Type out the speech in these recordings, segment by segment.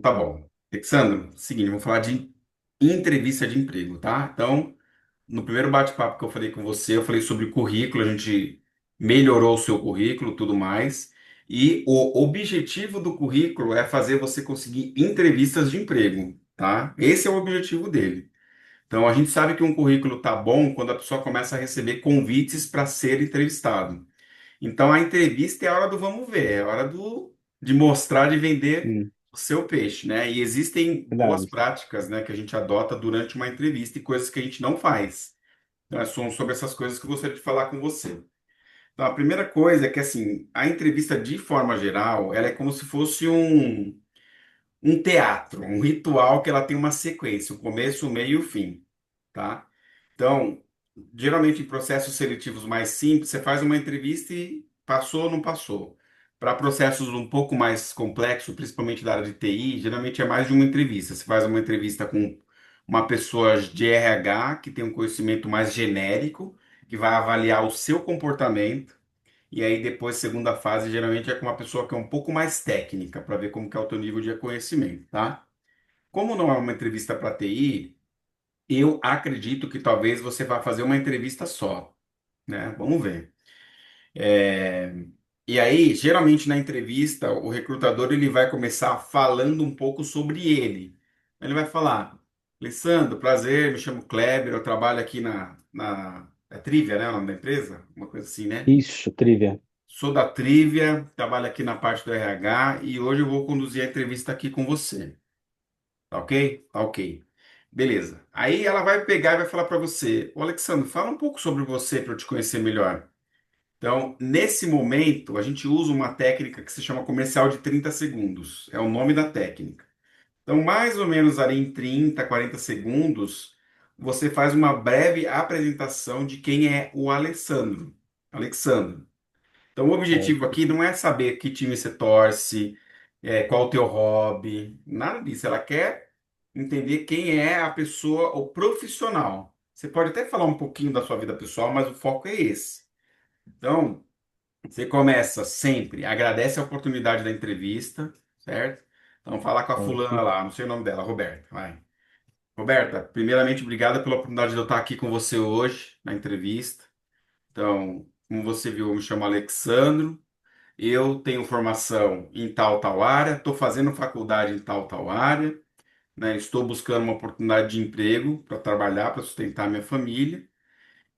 Tá bom. Alexandre, seguinte, vamos falar de entrevista de emprego, tá? Então, no primeiro bate-papo que eu falei com você, eu falei sobre o currículo, a gente melhorou o seu currículo, tudo mais. E o objetivo do currículo é fazer você conseguir entrevistas de emprego, tá? Esse é o objetivo dele. Então, a gente sabe que um currículo tá bom quando a pessoa começa a receber convites para ser entrevistado. Então a entrevista é a hora do vamos ver, é a hora de mostrar, de vender Sim, o seu peixe, né? E existem boas verdade. práticas, né, que a gente adota durante uma entrevista e coisas que a gente não faz. Então, são sobre essas coisas que eu gostaria de falar com você. Então, a primeira coisa é que, assim, a entrevista, de forma geral, ela é como se fosse um teatro, um ritual que ela tem uma sequência, o começo, o meio e o fim, tá? Então, geralmente em processos seletivos mais simples, você faz uma entrevista e passou ou não passou. Para processos um pouco mais complexos, principalmente da área de TI, geralmente é mais de uma entrevista. Você faz uma entrevista com uma pessoa de RH que tem um conhecimento mais genérico, que vai avaliar o seu comportamento. E aí depois, segunda fase, geralmente é com uma pessoa que é um pouco mais técnica, para ver como que é o teu nível de conhecimento, tá? Como não é uma entrevista para TI, eu acredito que talvez você vá fazer uma entrevista só, né? Vamos ver. É, E aí, geralmente na entrevista, o recrutador ele vai começar falando um pouco sobre ele. Ele vai falar: Alessandro, prazer, me chamo Kleber, eu trabalho aqui na é Trivia, né? O nome da empresa? Uma coisa assim, né? Isso, trivia. Sou da Trivia, trabalho aqui na parte do RH e hoje eu vou conduzir a entrevista aqui com você. Tá ok? Tá ok. Beleza. Aí ela vai pegar e vai falar para você: Ô Alexandre, fala um pouco sobre você para eu te conhecer melhor. Então, nesse momento, a gente usa uma técnica que se chama comercial de 30 segundos. É o nome da técnica. Então, mais ou menos ali em 30, 40 segundos, você faz uma breve apresentação de quem é o Alessandro. Alexandre. Então, o objetivo Certo. aqui não é saber que time você torce, qual o teu hobby, nada disso. Ela quer entender quem é a pessoa, o profissional. Você pode até falar um pouquinho da sua vida pessoal, mas o foco é esse. Então, você começa sempre, agradece a oportunidade da entrevista, certo? Então, falar com a fulana Certo. lá, não sei o nome dela, Roberta, vai. Roberta, primeiramente, obrigada pela oportunidade de eu estar aqui com você hoje na entrevista. Então, como você viu, eu me chamo Alexandro. Eu tenho formação em tal área, estou fazendo faculdade em tal área, né? Estou buscando uma oportunidade de emprego para trabalhar, para sustentar minha família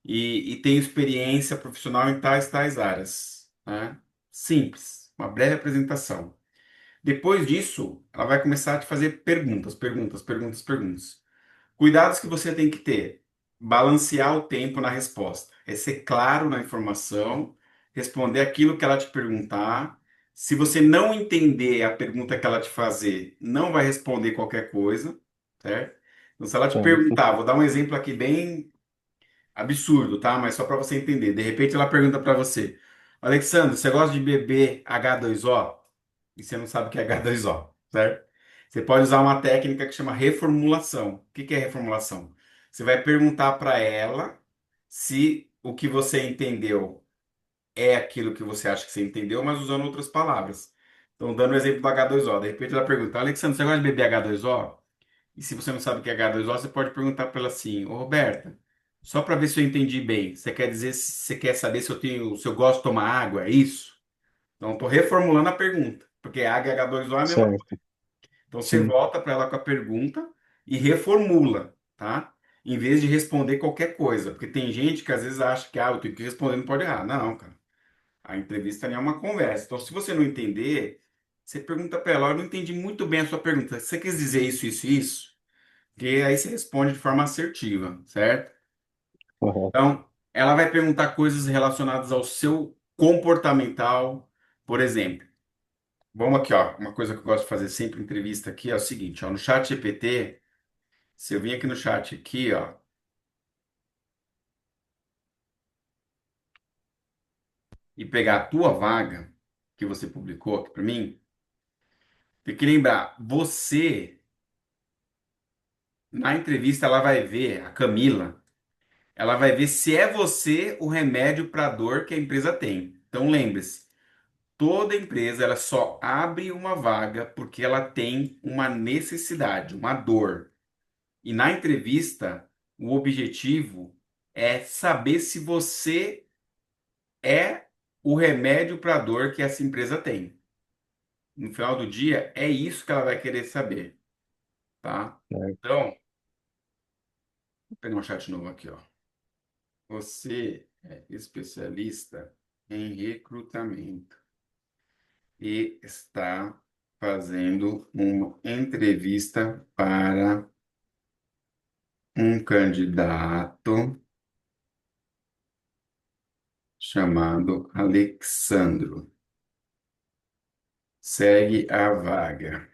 e tenho experiência profissional em tais áreas, né? Simples, uma breve apresentação. Depois disso, ela vai começar a te fazer perguntas. Cuidados que você tem que ter. Balancear o tempo na resposta. É ser claro na informação, responder aquilo que ela te perguntar. Se você não entender a pergunta que ela te fazer, não vai responder qualquer coisa, certo? Então, se ela te Certo. perguntar, vou dar um exemplo aqui bem absurdo, tá? Mas só para você entender. De repente ela pergunta para você: Alexandre, você gosta de beber H2O? E você não sabe o que é H2O, certo? Você pode usar uma técnica que chama reformulação. O que que é reformulação? Você vai perguntar para ela se o que você entendeu é aquilo que você acha que você entendeu, mas usando outras palavras. Então, dando o exemplo do H2O. De repente ela pergunta: Alexandre, você gosta de beber H2O? E se você não sabe o que é H2O, você pode perguntar para ela assim: Ô Roberta, só para ver se eu entendi bem, você quer dizer se você quer saber se eu gosto de tomar água, é isso? Então, estou reformulando a pergunta, porque água e H2O é a mesma coisa. Certo. Então, você Sim. volta para ela com a pergunta e reformula, tá? Em vez de responder qualquer coisa, porque tem gente que às vezes acha que eu tenho que responder, não pode errar. Não, cara. A entrevista nem é uma conversa. Então, se você não entender, você pergunta para ela: Eu não entendi muito bem a sua pergunta. Você quis dizer isso, isso? Porque aí você responde de forma assertiva, certo? Correto. Então, ela vai perguntar coisas relacionadas ao seu comportamental, por exemplo. Vamos aqui, ó. Uma coisa que eu gosto de fazer sempre em entrevista aqui é o seguinte, ó. No chat GPT, se eu vim aqui no chat aqui, ó, e pegar a tua vaga que você publicou aqui para mim, tem que lembrar, você, na entrevista, ela vai ver, a Camila, ela vai ver se é você o remédio para a dor que a empresa tem. Então, lembre-se. Toda empresa ela só abre uma vaga porque ela tem uma necessidade, uma dor. E na entrevista, o objetivo é saber se você é o remédio para a dor que essa empresa tem. No final do dia, é isso que ela vai querer saber, tá? certo. Então, vou pegar um chat novo aqui, ó. Você é especialista em recrutamento e está fazendo uma entrevista para um candidato chamado Alexandro. Segue a vaga.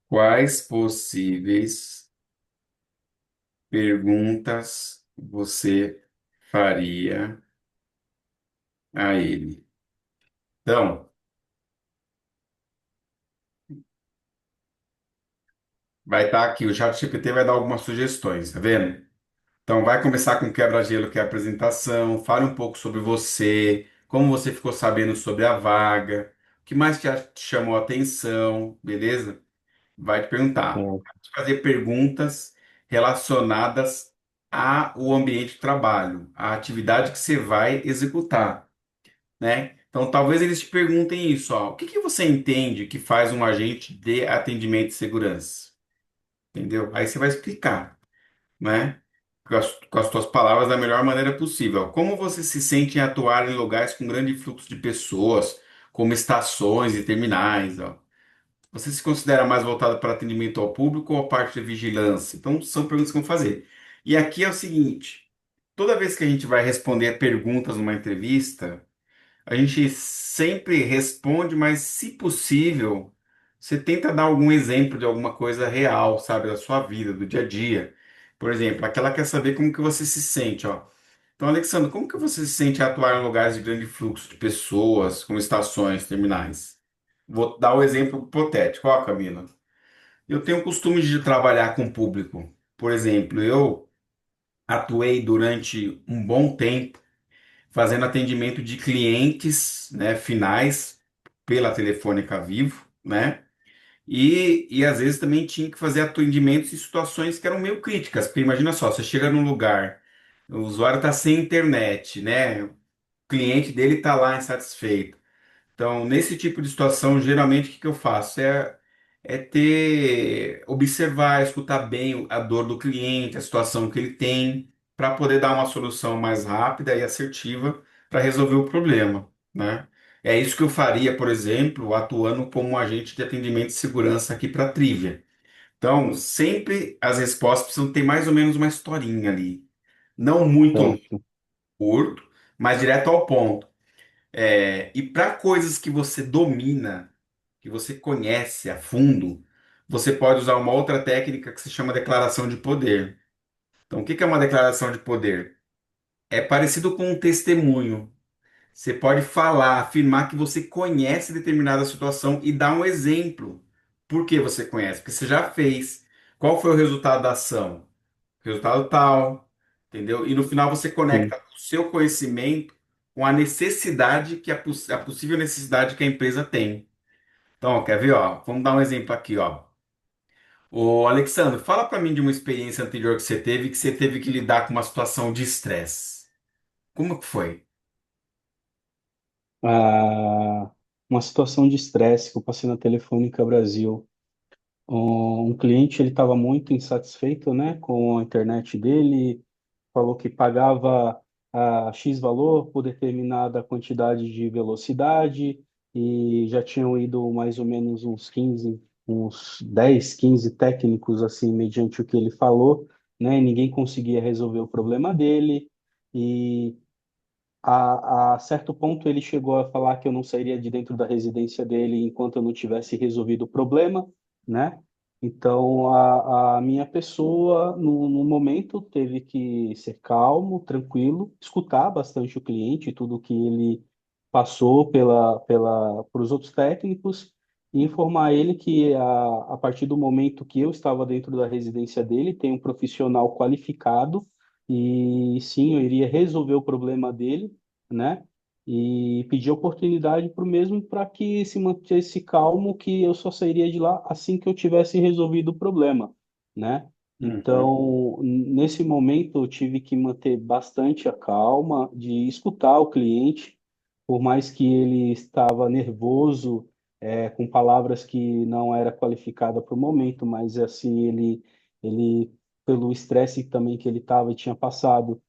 Quais possíveis perguntas você faria a ele? Então, vai estar aqui, o ChatGPT vai dar algumas sugestões, tá vendo? Então, vai começar com quebra-gelo, que é a apresentação. Fale um pouco sobre você, como você ficou sabendo sobre a vaga, o que mais te chamou a atenção, beleza? Vai te perguntar, Certo. vai te fazer perguntas relacionadas ao ambiente de trabalho, à atividade que você vai executar, né? Então, talvez eles te perguntem isso, ó, o que que você entende que faz um agente de atendimento de segurança? Entendeu? Aí você vai explicar, né? Com as tuas palavras da melhor maneira possível. Como você se sente em atuar em lugares com grande fluxo de pessoas, como estações e terminais, ó? Você se considera mais voltado para atendimento ao público ou a parte de vigilância? Então, são perguntas que vão fazer. E aqui é o seguinte: toda vez que a gente vai responder perguntas numa entrevista, a gente sempre responde, mas se possível, você tenta dar algum exemplo de alguma coisa real, sabe, da sua vida, do dia a dia. Por exemplo, aquela quer saber como que você se sente, ó. Então, Alexandre, como que você se sente a atuar em lugares de grande fluxo de pessoas, como estações, terminais? Vou dar o exemplo hipotético, ó, Camila. Eu tenho o costume de trabalhar com o público. Por exemplo, eu atuei durante um bom tempo fazendo atendimento de clientes, né, finais pela Telefônica Vivo, né? E às vezes também tinha que fazer atendimentos em situações que eram meio críticas, porque imagina só, você chega num lugar, o usuário está sem internet, né? O cliente dele está lá insatisfeito. Então, nesse tipo de situação, geralmente o que que eu faço? Observar, escutar bem a dor do cliente, a situação que ele tem, para poder dar uma solução mais rápida e assertiva para resolver o problema, né? É isso que eu faria, por exemplo, atuando como um agente de atendimento de segurança aqui para a Trivia. Então, sempre as respostas precisam ter mais ou menos uma historinha ali. Não muito Certo. curto, mas direto ao ponto. E para coisas que você domina, que você conhece a fundo, você pode usar uma outra técnica que se chama declaração de poder. Então, o que que é uma declaração de poder? É parecido com um testemunho. Você pode falar, afirmar que você conhece determinada situação e dar um exemplo. Por que você conhece? Porque você já fez. Qual foi o resultado da ação? Resultado tal, entendeu? E no final você Sim. conecta o seu conhecimento com a necessidade a possível necessidade que a empresa tem. Então, ó, quer ver, ó? Vamos dar um exemplo aqui, ó. Ô, Alexandre, fala para mim de uma experiência anterior que você teve que lidar com uma situação de estresse. Como que foi? Ah, uma situação de estresse que eu passei na Telefônica Brasil. Um cliente ele estava muito insatisfeito, né, com a internet dele, falou que pagava X valor por determinada quantidade de velocidade e já tinham ido mais ou menos uns 10, 15 técnicos assim, mediante o que ele falou, né, e ninguém conseguia resolver o problema dele. E a certo ponto, ele chegou a falar que eu não sairia de dentro da residência dele enquanto eu não tivesse resolvido o problema, né? Então, a minha pessoa, no momento, teve que ser calmo, tranquilo, escutar bastante o cliente, tudo que ele passou para os outros técnicos, e informar ele que a partir do momento que eu estava dentro da residência dele, tem um profissional qualificado e sim, eu iria resolver o problema dele, né? E pedir oportunidade para o mesmo para que se mantesse calmo, que eu só sairia de lá assim que eu tivesse resolvido o problema, né? Uhum. Então, nesse momento, eu tive que manter bastante a calma, de escutar o cliente, por mais que ele estava nervoso, com palavras que não era qualificada para o momento, mas assim, ele pelo estresse também que ele estava e tinha passado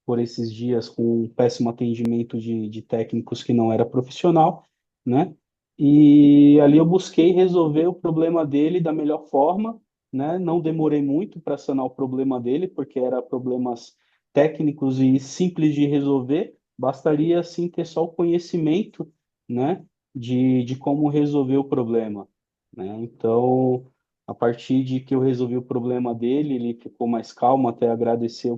por esses dias com um péssimo atendimento de técnicos que não era profissional, né? E ali eu busquei resolver o problema dele da melhor forma, né? Não demorei muito para sanar o problema dele, porque era problemas técnicos e simples de resolver, bastaria assim ter só o conhecimento, né? De como resolver o problema, né? Então, a partir de que eu resolvi o problema dele, ele ficou mais calmo, até agradeceu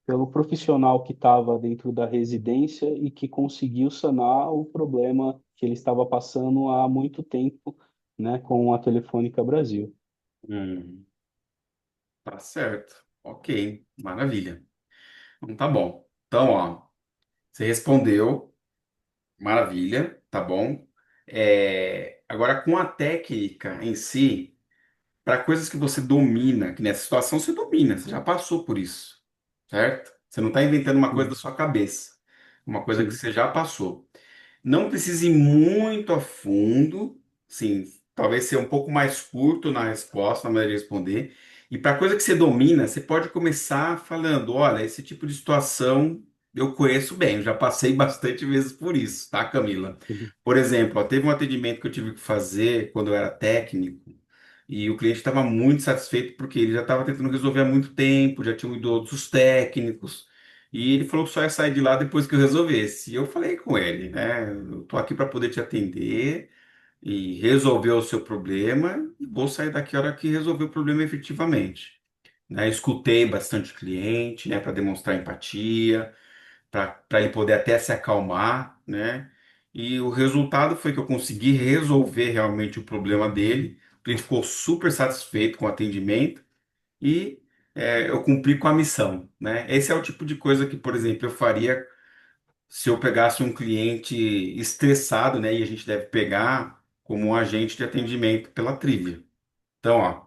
pelo profissional que estava dentro da residência e que conseguiu sanar o problema que ele estava passando há muito tempo, né, com a Telefônica Brasil. Hum, tá certo. Ok, maravilha. Então tá bom. Então, ó, você respondeu, maravilha, tá bom. Agora, com a técnica em si, para coisas que você domina, que nessa situação você domina, você já passou por isso, certo? Você não está inventando uma coisa da Sim, sua cabeça, uma coisa que sim, você já passou. Não precise ir muito a fundo, sim, talvez ser um pouco mais curto na resposta, na maneira de responder. E para coisa que você domina, você pode começar falando: olha, esse tipo de situação eu conheço bem, eu já passei bastante vezes por isso, tá, Camila? sim, Por exemplo, ó, teve um atendimento que eu tive que fazer quando eu era técnico. E o cliente estava muito satisfeito porque ele já estava tentando resolver há muito tempo, já tinham ido outros técnicos. E ele falou que só ia sair de lá depois que eu resolvesse. E eu falei com ele, né? Eu tô aqui para poder te atender e resolver o seu problema e vou sair daqui a hora que resolver o problema efetivamente. Né? Escutei bastante o cliente, né, para demonstrar empatia, para ele poder até se acalmar, né? E o resultado foi que eu consegui resolver realmente o problema dele. O cliente ficou super satisfeito com o atendimento e eu cumpri com a missão, né? Esse é o tipo de coisa que, por exemplo, eu faria se eu pegasse um cliente estressado, né? E a gente deve pegar como um agente de atendimento pela trilha. Então, ó, um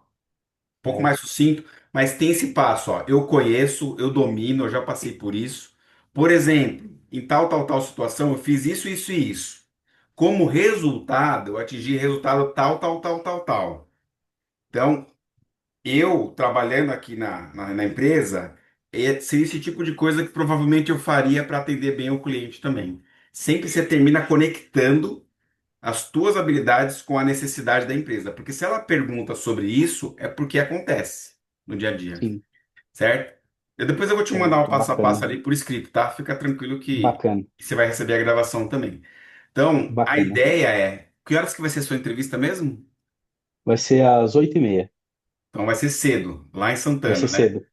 pouco mais certo, sucinto, mas tem esse passo, ó. Eu conheço, eu domino, eu já passei por isso. Por exemplo, em tal situação, eu fiz isso, isso e isso. Como resultado, eu atingi resultado tal. Então, eu trabalhando aqui na empresa, seria esse tipo de coisa que provavelmente eu faria para atender bem o cliente também. Sempre você termina conectando as tuas habilidades com a necessidade da empresa, porque se ela pergunta sobre isso, é porque acontece no dia a dia, sim, certo? Depois eu vou te mandar o certo, passo a passo bacana, ali por escrito, tá? Fica tranquilo que bacana, você vai receber a gravação também. Então, a bacana. ideia é, que horas que vai ser a sua entrevista mesmo? Vai ser às 8h30, Então vai ser cedo, lá em vai ser Santana, né? cedo.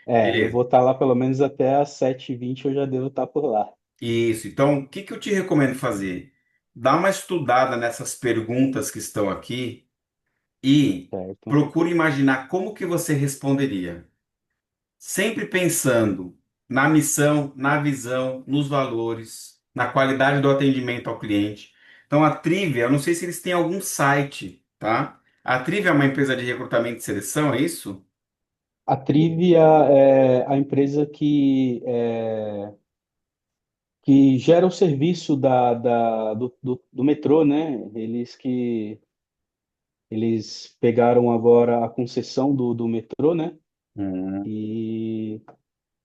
Eu Beleza. vou estar lá pelo menos até às 7h20, eu já devo estar por lá, Isso. Então, o que que eu te recomendo fazer? Dá uma estudada nessas perguntas que estão aqui e certo, procure imaginar como que você responderia. Sempre pensando na missão, na visão, nos valores, na qualidade do atendimento ao cliente. Então, a Trivia, eu não sei se eles têm algum site, tá? A Trivia é uma empresa de recrutamento e seleção, é isso? A Trivia é a empresa que gera o serviço do metrô, né? Eles pegaram agora a concessão do metrô, né? Hum. E,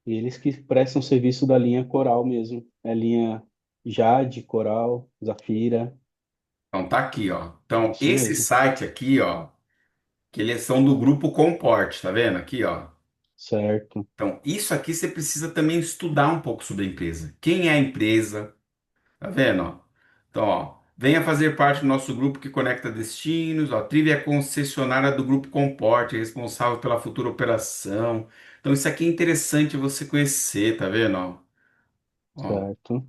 e eles que prestam serviço da linha Coral mesmo. É linha Jade, Coral, Zafira, Então, tá aqui, ó. Então, isso esse mesmo, site aqui, ó, que eles são do grupo Comport, tá vendo aqui, ó? certo, Então, isso aqui você precisa também estudar um pouco sobre a empresa. Quem é a empresa? Tá vendo, ó? Então, ó, venha fazer parte do nosso grupo que conecta destinos. Ó, a Trivia é concessionária do Grupo Comporte, responsável pela futura operação. Então, isso aqui é interessante você conhecer, tá vendo, ó? Ó, certo.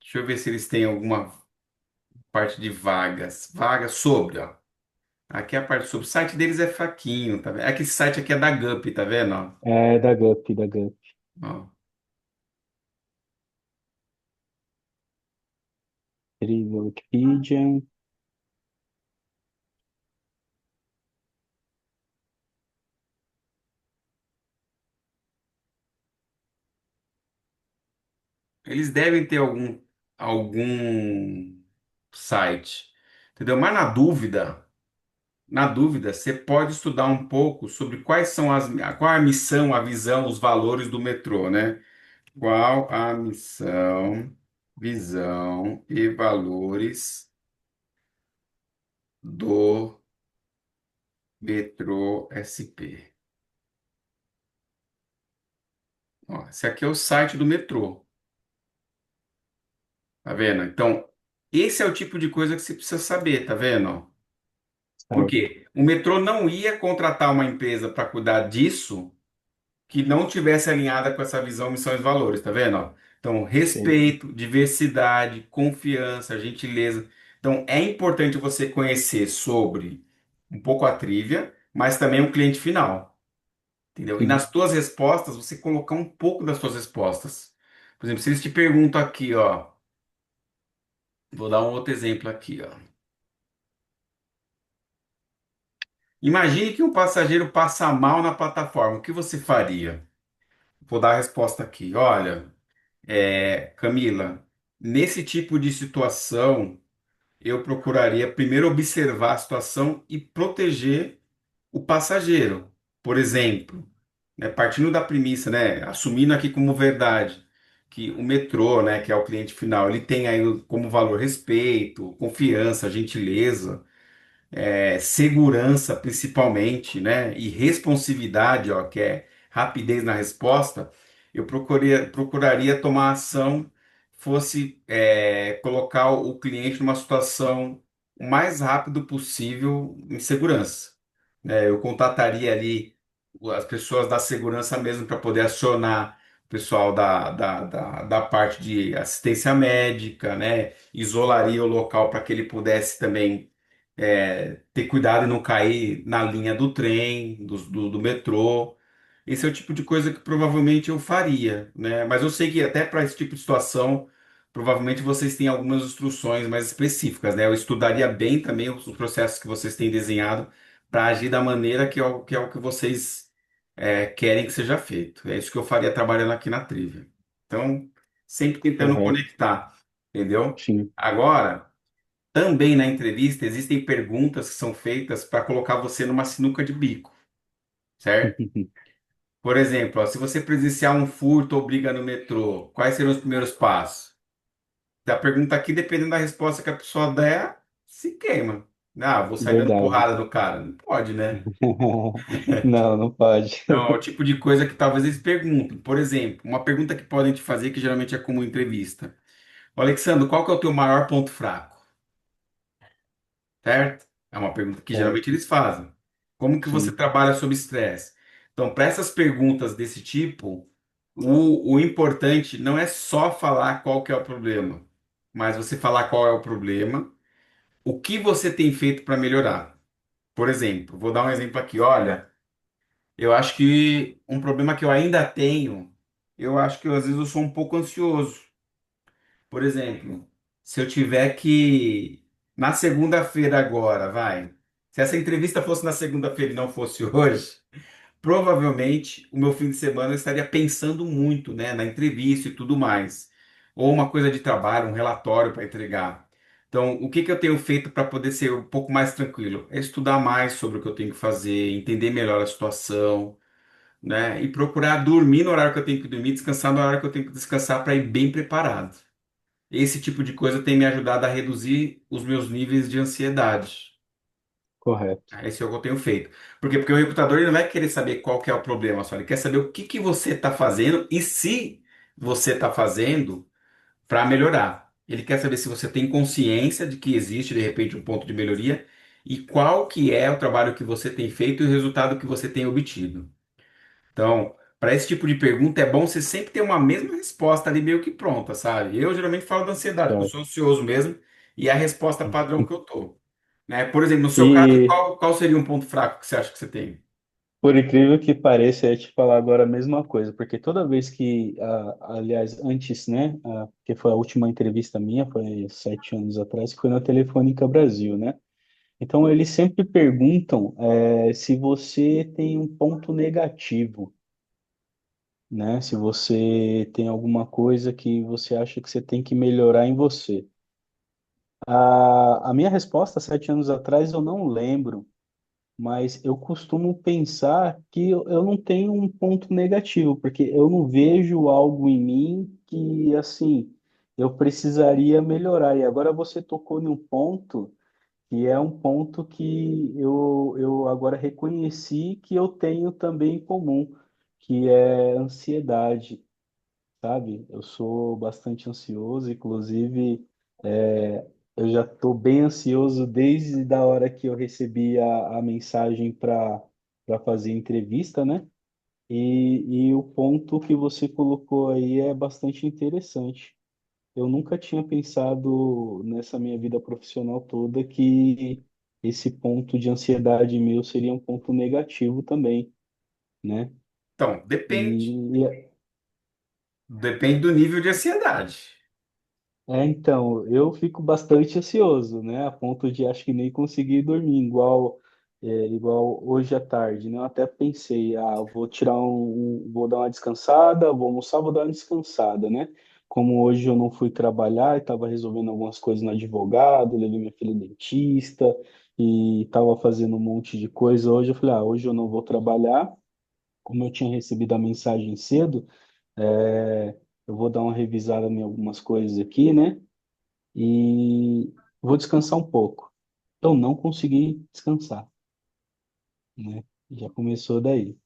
deixa eu ver se eles têm alguma parte de vagas. Vagas sobre, ó. Aqui a parte sobre o site deles é fraquinho, tá vendo? É que esse site aqui é da Gup, tá vendo? Ó, É da Gup, da Gup. ó. Incrível, Wikipedia. Eles devem ter algum site, entendeu? Mas na dúvida, você pode estudar um pouco sobre qual a missão, a visão, os valores do metrô, né? Qual a missão, visão e valores do metrô SP? Ó, esse aqui é o site do metrô, tá vendo? Então, esse é o tipo de coisa que você precisa saber, tá vendo? Por Certo. quê? O metrô não ia contratar uma empresa para cuidar disso que não tivesse alinhada com essa visão, missões e valores, tá vendo? Ó? Então, Sei. respeito, diversidade, confiança, gentileza. Então, é importante você conhecer sobre um pouco a trivia, mas também o cliente final, entendeu? E Sim. nas tuas respostas, você colocar um pouco das suas respostas. Por exemplo, se eles te perguntam aqui, ó, vou dar um outro exemplo aqui, ó. Imagine que um passageiro passa mal na plataforma, o que você faria? Vou dar a resposta aqui. Olha, Camila, nesse tipo de situação, eu procuraria primeiro observar a situação e proteger o passageiro. Por exemplo, né, partindo da premissa, né, assumindo aqui como verdade que o metrô, né, que é o cliente final, ele tem aí como valor respeito, confiança, gentileza, segurança principalmente, né, e responsividade, ó, que é rapidez na resposta, eu procuraria tomar ação, fosse colocar o cliente numa situação o mais rápido possível em segurança. Eu contataria ali as pessoas da segurança mesmo para poder acionar o pessoal da parte de assistência médica, né? Isolaria o local para que ele pudesse também ter cuidado e não cair na linha do trem, do metrô. Esse é o tipo de coisa que provavelmente eu faria, né? Mas eu sei que até para esse tipo de situação, provavelmente vocês têm algumas instruções mais específicas, né? Eu estudaria bem também os processos que vocês têm desenhado para agir da maneira que é o que vocês querem que seja feito. É isso que eu faria trabalhando aqui na Trivia. Então, sempre tentando Correto. conectar, entendeu? Sim. Agora. Também na entrevista existem perguntas que são feitas para colocar você numa sinuca de bico, certo? Por exemplo, ó, se você presenciar um furto ou briga no metrô, quais serão os primeiros passos? A pergunta aqui, dependendo da resposta que a pessoa der, se queima. Ah, vou sair dando Verdade. porrada no cara. Não pode, né? Não, não pode. Então, é o tipo de coisa que talvez eles perguntem. Por exemplo, uma pergunta que podem te fazer, que geralmente é comum em entrevista. Ô, Alexandre, qual que é o teu maior ponto fraco? Certo? É uma pergunta que geralmente Certo. eles fazem. Como que você Sim. trabalha sob estresse? Então, para essas perguntas desse tipo, o importante não é só falar qual que é o problema, mas você falar qual é o problema, o que você tem feito para melhorar. Por exemplo, vou dar um exemplo aqui. Olha, eu acho que um problema que eu ainda tenho, eu acho que às vezes eu sou um pouco ansioso. Por exemplo, se eu tiver que. Na segunda-feira agora, vai. Se essa entrevista fosse na segunda-feira e não fosse hoje, provavelmente o meu fim de semana eu estaria pensando muito, né, na entrevista e tudo mais. Ou uma coisa de trabalho, um relatório para entregar. Então, o que que eu tenho feito para poder ser um pouco mais tranquilo? É estudar mais sobre o que eu tenho que fazer, entender melhor a situação, né, e procurar dormir no horário que eu tenho que dormir, descansar no horário que eu tenho que descansar para ir bem preparado. Esse tipo de coisa tem me ajudado a reduzir os meus níveis de ansiedade. Correto. Esse é o que eu tenho feito. Por quê? Porque o recrutador ele não vai querer saber qual que é o problema só. Ele quer saber o que que você está fazendo e se você está fazendo para melhorar. Ele quer saber se você tem consciência de que existe, de repente, um ponto de melhoria e qual que é o trabalho que você tem feito e o resultado que você tem obtido. Então, para esse tipo de pergunta, é bom você sempre ter uma mesma resposta ali meio que pronta, sabe? Eu geralmente falo da ansiedade, porque eu Certo. sou ansioso mesmo, e é a resposta padrão que eu tô. né? Por exemplo, no seu caso, E qual seria um ponto fraco que você acha que você tem? por incrível que pareça, eu ia te falar agora a mesma coisa, porque toda vez que, aliás, antes, né, que foi a última entrevista minha, foi 7 anos atrás, que foi na Telefônica Brasil, né? Então, eles sempre perguntam, se você tem um ponto negativo, né? Se você tem alguma coisa que você acha que você tem que melhorar em você. A minha resposta, 7 anos atrás, eu não lembro, mas eu costumo pensar que eu não tenho um ponto negativo, porque eu não vejo algo em mim que, assim, eu precisaria melhorar. E agora você tocou em um ponto que é um ponto que eu agora reconheci que eu tenho também em comum, que é ansiedade, sabe? Eu sou bastante ansioso, inclusive, eu já estou bem ansioso desde a hora que eu recebi a mensagem para fazer entrevista, né? E o ponto que você colocou aí é bastante interessante. Eu nunca tinha pensado nessa minha vida profissional toda que esse ponto de ansiedade meu seria um ponto negativo também, né? Então, depende. E Depende do nível de ansiedade. então, eu fico bastante ansioso, né? A ponto de acho que nem conseguir dormir, igual hoje à tarde, né? Eu até pensei, eu vou vou dar uma descansada, vou almoçar, vou dar uma descansada, né? Como hoje eu não fui trabalhar e estava resolvendo algumas coisas no advogado, levei minha filha ao dentista e estava fazendo um monte de coisa. Hoje eu falei, hoje eu não vou trabalhar. Como eu tinha recebido a mensagem cedo, é, eu vou dar uma revisada em algumas coisas aqui, né? E vou descansar um pouco. Eu não consegui descansar, né? Já começou daí.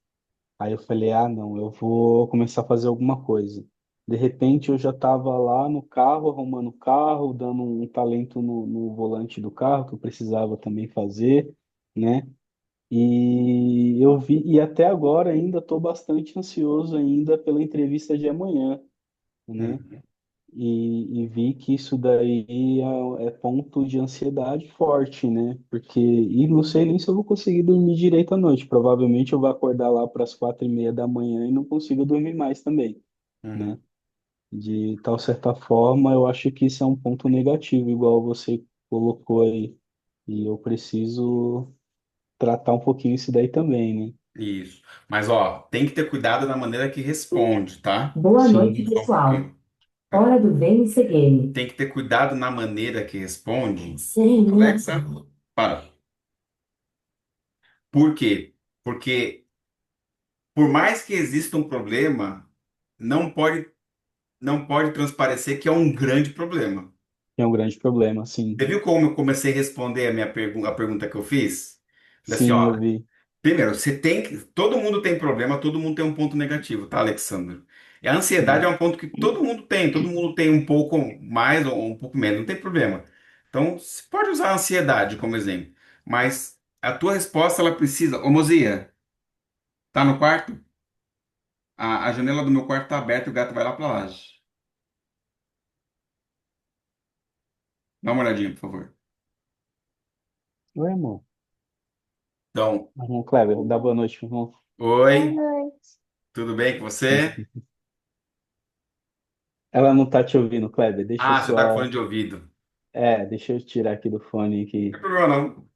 Aí eu falei, não, eu vou começar a fazer alguma coisa. De repente eu já estava lá no carro, arrumando o carro, dando um talento no volante do carro que eu precisava também fazer, né? E eu vi, e até agora ainda estou bastante ansioso ainda pela entrevista de amanhã, né? Uhum. E vi que isso daí é ponto de ansiedade forte, né? E não sei nem se eu vou conseguir dormir direito à noite. Provavelmente eu vou acordar lá para as 4:30 da manhã e não consigo dormir mais também, né? Uhum. De tal certa forma, eu acho que isso é um ponto negativo, igual você colocou aí. E eu preciso tratar um pouquinho isso daí também, né? Isso. Mas, ó, tem que ter cuidado na maneira que responde, tá? Boa noite, Sim, Só um pessoal. pouquinho. Hora do VMC Tem que ter cuidado na maneira que responde. Game. Alexa, para. Por quê? Porque, por mais que exista um problema, não pode, não pode transparecer que é um grande problema. é um grande problema, sim. Você viu como eu comecei a responder a a pergunta que eu fiz? Falei assim, Sim, ó, eu vi. primeiro, você tem que. Todo mundo tem problema, todo mundo tem um ponto negativo, tá, Alexandre? E a ansiedade é Sim. um ponto que todo mundo tem um pouco mais ou um pouco menos, não tem problema. Então, você pode usar a ansiedade como exemplo, mas a tua resposta ela precisa. Ô, Mozia, tá no quarto? A janela do meu quarto tá aberta e o gato vai lá pra laje. Dá uma olhadinha, por favor. Oi, amor. Então, Kleber, dá boa noite, meu irmão. Boa oi, noite. tudo bem com você? Ela não tá te ouvindo, Kleber. Deixa eu Ah, você tá com fone só. de ouvido. Deixa eu tirar aqui do fone Não tem aqui. problema não.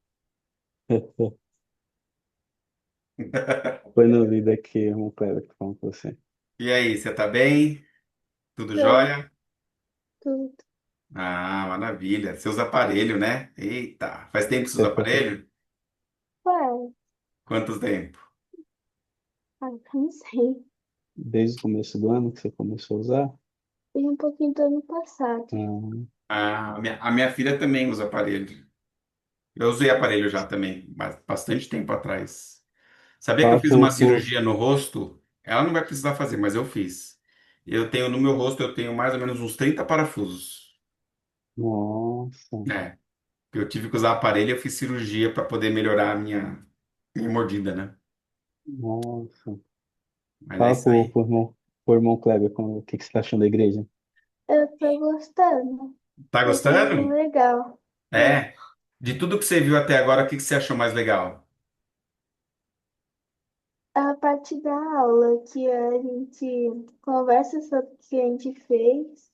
Põe no ouvido aqui, irmão Kleber, que tá falando com você. E aí, você tá bem? Tudo Tô, jóia? tudo. Ah, maravilha. Seus aparelhos, né? Eita, faz tempo que seus aparelhos? Ué, Quanto tempo? eu não sei. Desde o começo do ano que você começou a usar? Tem um pouquinho do ano passado. Ah, a minha filha também usa aparelho. Eu usei aparelho já também, mas bastante tempo atrás. Sabia que eu Fala fiz uma pro... cirurgia no rosto? Ela não vai precisar fazer, mas eu fiz. Eu tenho no meu rosto, eu tenho mais ou menos uns 30 parafusos. Nossa, É, eu tive que usar aparelho, eu fiz cirurgia para poder melhorar a minha mordida, né? nossa. Mas é Fala isso aí. pro irmão Kleber o que que você tá achando da igreja. Eu tô gostando. Tá Tá sendo gostando? legal. É. É. De tudo que você viu até agora, o que que você achou mais legal? A parte da aula, que a gente conversa sobre o que a gente fez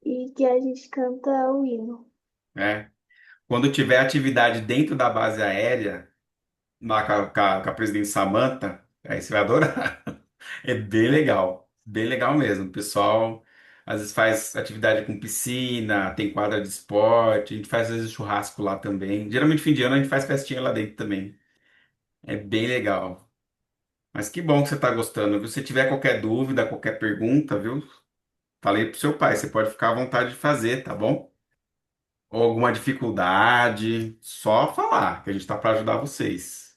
e que a gente canta o hino. É. Quando tiver atividade dentro da base aérea, lá com a presidente Samantha, aí você vai adorar. É bem legal mesmo. O pessoal às vezes faz atividade com piscina, tem quadra de esporte, a gente faz às vezes churrasco lá também. Geralmente fim de ano a gente faz festinha lá dentro também. É bem legal. Mas que bom que você está gostando, viu? Se tiver qualquer dúvida, qualquer pergunta, viu? Falei pro seu pai, você pode ficar à vontade de fazer, tá bom? Ou alguma dificuldade, só falar, que a gente está para ajudar vocês.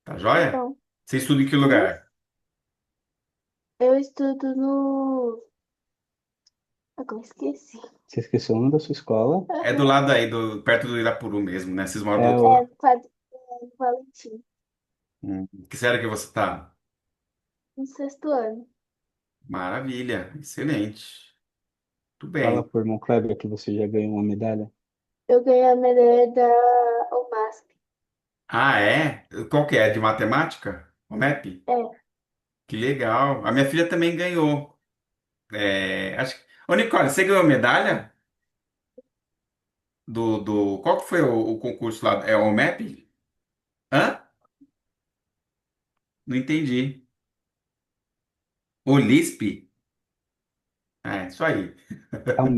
Tá Tá joia? bom. Você estuda em que Uhum. lugar? Eu estudo no. Agora esqueci. Você esqueceu o nome da sua escola? É do lado aí, perto do Irapuru mesmo, né? Vocês moram do É outro o lado. É, Padre Valentim, Que série que você tá? no sexto ano. Maravilha, excelente. Tudo Fala bem. pro irmão Kleber que você já ganhou uma medalha. Eu ganhei a medalha da UMASP. Ah, é? Qual que é? De matemática? O MEP? É, Que legal. A minha filha também ganhou. Acho que... Ô, Nicole, você ganhou medalha Qual que foi o concurso lá? É o MEP? Hã? Não entendi. O LISP? É, isso aí. É o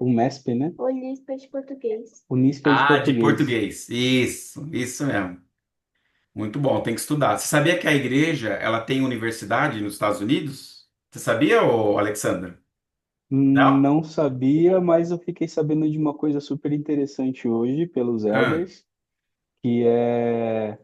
MESP, né? Olímpia de Português. Unispe é de Ah, de português. português. Isso mesmo. Muito bom, tem que estudar. Você sabia que a igreja, ela tem universidade nos Estados Unidos? Você sabia, ô Alexandra? Não? Não sabia, mas eu fiquei sabendo de uma coisa super interessante hoje pelos Ah, elders, que é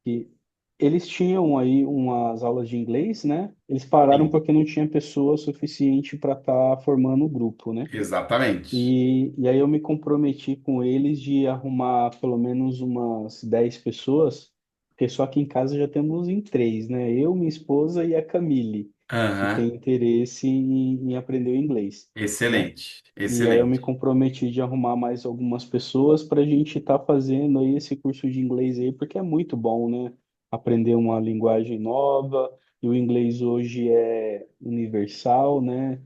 que eles tinham aí umas aulas de inglês, né? Eles pararam sim, porque não tinha pessoa suficiente para estar formando o grupo, né? exatamente. E aí eu me comprometi com eles de arrumar pelo menos umas 10 pessoas, porque só aqui em casa já temos em três, né? Eu, minha esposa e a Camille, que Aham, tem interesse em aprender o inglês, né? excelente, E aí eu me excelente. comprometi de arrumar mais algumas pessoas para a gente estar fazendo aí esse curso de inglês aí, porque é muito bom, né? Aprender uma linguagem nova, e o inglês hoje é universal, né?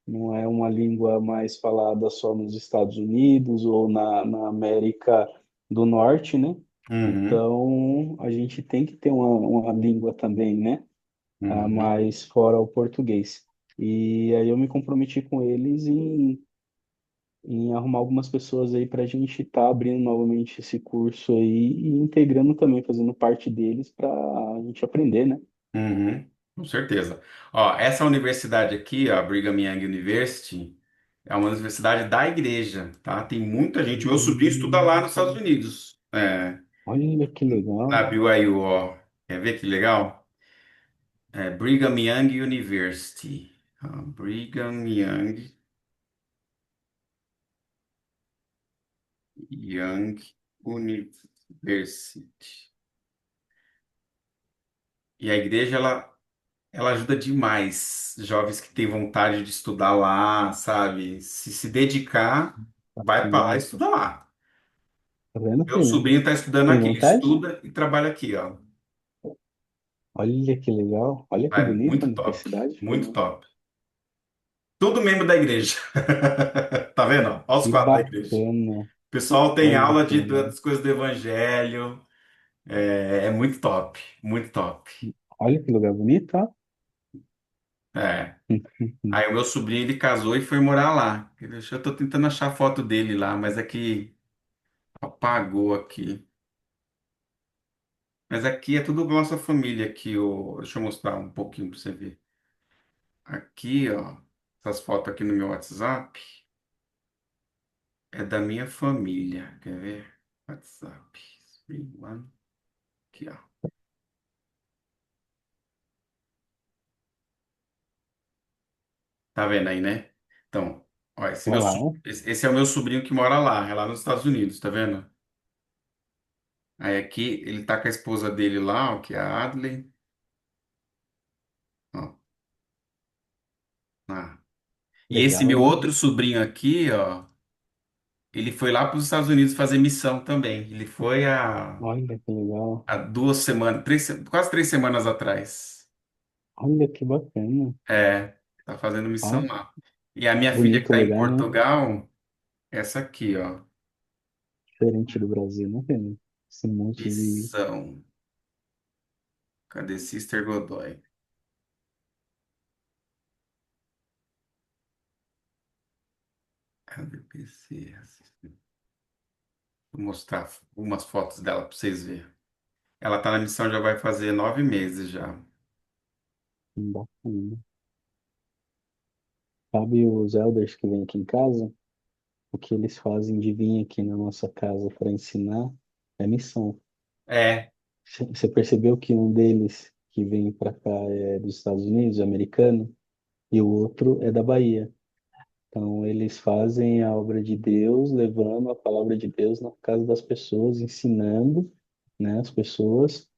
Não é uma língua mais falada só nos Estados Unidos ou na América do Norte, né? Uhum, Então, a gente tem que ter uma língua também, né? uhum, Mais fora o português. E aí eu me comprometi com eles em arrumar algumas pessoas aí para a gente estar abrindo novamente esse curso aí e integrando também, fazendo parte deles para a gente aprender, né? uhum, com certeza. Ó, essa universidade aqui, ó, a Brigham Young University, é uma universidade da igreja, tá? Tem muita gente. Meu sobrinho estuda lá nos Estados Hum, Unidos. olha que Na legal. BYU, ó. Quer ver que legal? Brigham Young University. Brigham Young University. E a igreja, ela ajuda demais jovens que têm vontade de estudar lá, sabe? Se dedicar, vai para lá e Bacana. estuda lá. Tá vendo, Meu primo? sobrinho está estudando Tem aqui, ele vontade? estuda e trabalha aqui, ó. Olha que legal. Olha que Vai, bonita a muito top, universidade, muito primo. top. Tudo membro da igreja. Tá vendo? Olha os Que quatro da igreja. bacana. O pessoal tem Olha aula que legal. das coisas do evangelho. É muito top, muito top. Olha que lugar bonito, ó. É. Aí o meu sobrinho ele casou e foi morar lá. Eu tô tentando achar a foto dele lá, mas aqui apagou aqui. Mas aqui é tudo nossa família aqui, ó. Deixa eu mostrar um pouquinho para você ver. Aqui, ó, essas fotos aqui no meu WhatsApp é da minha família. Quer ver? WhatsApp. 3, 1. Aqui, ó. Tá vendo aí, né? Então, ó, Uau, esse é o meu sobrinho que mora lá, é lá nos Estados Unidos, tá vendo? Aí aqui ele tá com a esposa dele lá, ó, que é a Adley. Ó, lá. E esse meu legal. outro sobrinho aqui, ó. Ele foi lá para os Estados Unidos fazer missão também. Ele foi Olha que legal. há 2 semanas, quase 3 semanas atrás. Olha que bacana. É, tá fazendo missão Ó, lá. E a minha filha que bonito está em lugar, né? Portugal, essa aqui, ó, Diferente do Brasil, né, Fernando? Esse monte de. missão. Cadê Sister Godoy? Cadê PC? Vou mostrar algumas fotos dela para vocês verem. Ela tá na missão já vai fazer 9 meses já. Bacana. Sabe os elders que vêm aqui em casa? O que eles fazem de vir aqui na nossa casa para ensinar é missão. É, Você percebeu que um deles que vem para cá é dos Estados Unidos, americano, e o outro é da Bahia. Então, eles fazem a obra de Deus, levando a palavra de Deus na casa das pessoas, ensinando, né, as pessoas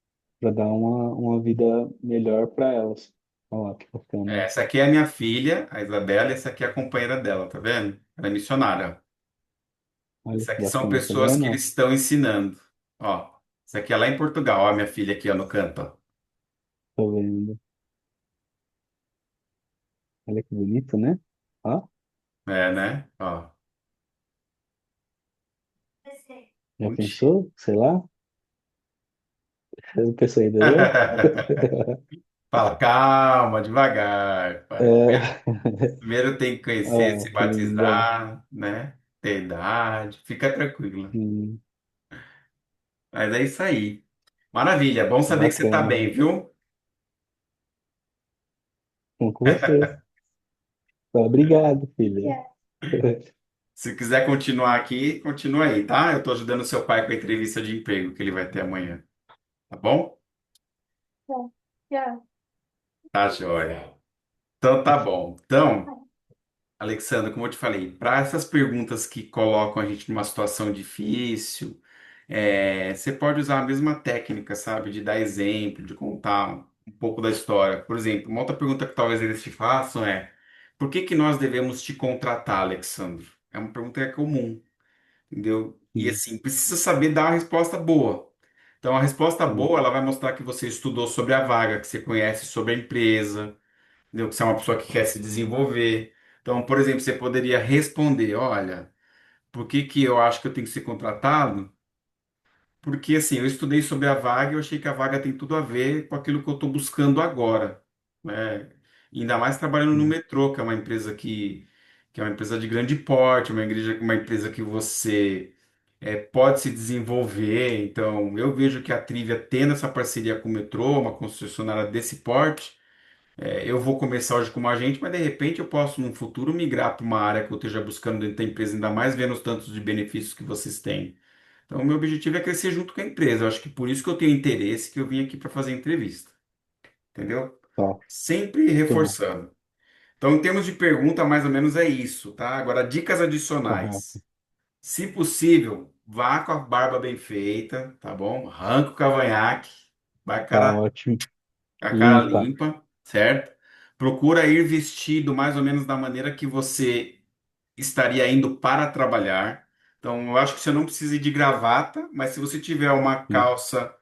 para dar uma vida melhor para elas. Olha lá, que bacana. essa aqui é a minha filha, a Isabela, e essa aqui é a companheira dela, tá vendo? Ela é missionária. Olha Isso que aqui são bacana, tá pessoas que vendo? eles estão ensinando. Ó, isso aqui é lá em Portugal, ó, a minha filha aqui, ó, no canto, ó. Tô vendo. Olha que bonito, né? Ó, É, né? Ó. já Ixi. pensou? Sei lá, fez a pessoa entendeu? Fala, calma, devagar, pai. Primeiro, É, primeiro tem que conhecer, ó, se que linda. batizar, né? Ter idade, fica tranquila. Sim, Mas é isso aí. Maravilha, bom saber que você tá bacana. bem, viu? Vamos com você. Obrigado, filha. Se quiser continuar aqui, continua aí, tá? Eu tô ajudando seu pai com a entrevista de emprego que ele vai ter amanhã, tá bom? Tá. Já. Tá, joia. Então tá bom. Então, Alexandre, como eu te falei, para essas perguntas que colocam a gente numa situação difícil, você pode usar a mesma técnica, sabe? De dar exemplo, de contar um pouco da história. Por exemplo, uma outra pergunta que talvez eles te façam é: por que que nós devemos te contratar, Alexandre? É uma pergunta que é comum. Entendeu? E Sim, assim, precisa saber dar uma resposta boa. Então, a resposta sim, boa, ela vai mostrar que você estudou sobre a vaga, que você conhece sobre a empresa, entendeu? Que você é uma pessoa que quer se desenvolver. Então, por exemplo, você poderia responder, olha, por que que eu acho que eu tenho que ser contratado? Porque assim, eu estudei sobre a vaga e eu achei que a vaga tem tudo a ver com aquilo que eu estou buscando agora, né? Ainda mais trabalhando no sim. metrô, que é uma empresa que é uma empresa de grande porte, uma empresa que você pode se desenvolver. Então, eu vejo que a Trivia tendo essa parceria com o metrô, uma concessionária desse porte, eu vou começar hoje como agente, mas de repente eu posso, no futuro, migrar para uma área que eu esteja buscando dentro da empresa, ainda mais vendo os tantos de benefícios que vocês têm. Então, o meu objetivo é crescer junto com a empresa. Eu acho que por isso que eu tenho interesse, que eu vim aqui para fazer entrevista. Entendeu? Tá, Sempre muito bom. reforçando. Então, em termos de pergunta, mais ou menos é isso, tá? Agora, dicas Correto. adicionais. Se possível, vá com a barba bem feita, tá bom? Arranca o cavanhaque, vai com Tá ótimo. a cara Limpa. limpa, certo? Procura ir vestido mais ou menos da maneira que você estaria indo para trabalhar. Então, eu acho que você não precisa ir de gravata, mas se você tiver uma Sim. calça